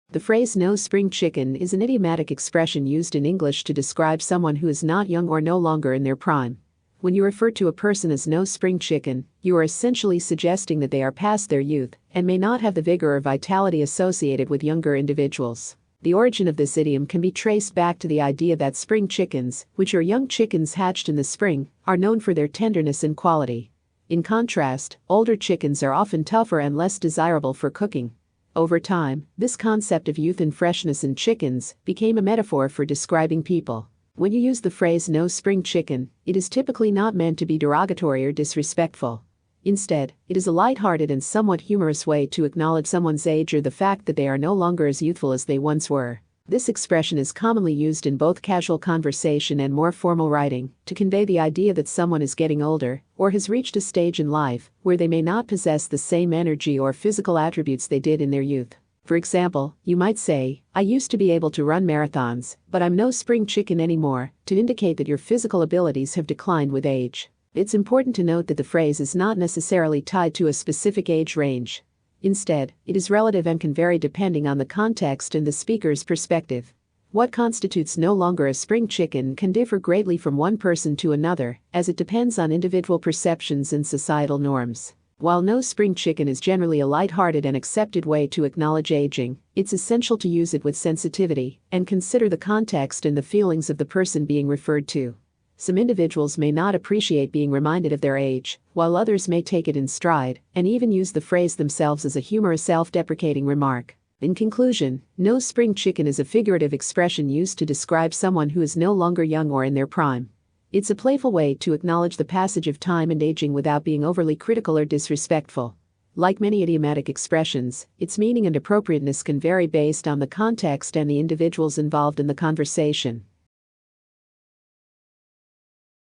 The phrase "no spring chicken" is an idiomatic expression used in English to describe someone who is not young or no longer in their prime. When you refer to a person as no spring chicken, you are essentially suggesting that they are past their youth and may not have the vigor or vitality associated with younger individuals. The origin of this idiom can be traced back to the idea that spring chickens, which are young chickens hatched in the spring, are known for their tenderness and quality. In contrast, older chickens are often tougher and less desirable for cooking. Over time, this concept of youth and freshness in chickens became a metaphor for describing people. When you use the phrase "no spring chicken," it is typically not meant to be derogatory or disrespectful. Instead, it is a lighthearted and somewhat humorous way to acknowledge someone's age or the fact that they are no longer as youthful as they once were. This expression is commonly used in both casual conversation and more formal writing to convey the idea that someone is getting older or has reached a stage in life where they may not possess the same energy or physical attributes they did in their youth. For example, you might say, "I used to be able to run marathons, but I'm no spring chicken anymore," to indicate that your physical abilities have declined with age. It's important to note that the phrase is not necessarily tied to a specific age range. Instead, it is relative and can vary depending on the context and the speaker's perspective. What constitutes no longer a spring chicken can differ greatly from one person to another, as it depends on individual perceptions and societal norms. While no spring chicken is generally a lighthearted and accepted way to acknowledge aging, it's essential to use it with sensitivity and consider the context and the feelings of the person being referred to. Some individuals may not appreciate being reminded of their age, while others may take it in stride and even use the phrase themselves as a humorous self-deprecating remark. In conclusion, no spring chicken is a figurative expression used to describe someone who is no longer young or in their prime. It's a playful way to acknowledge the passage of time and aging without being overly critical or disrespectful. Like many idiomatic expressions, its meaning and appropriateness can vary based on the context and the individuals involved in the conversation.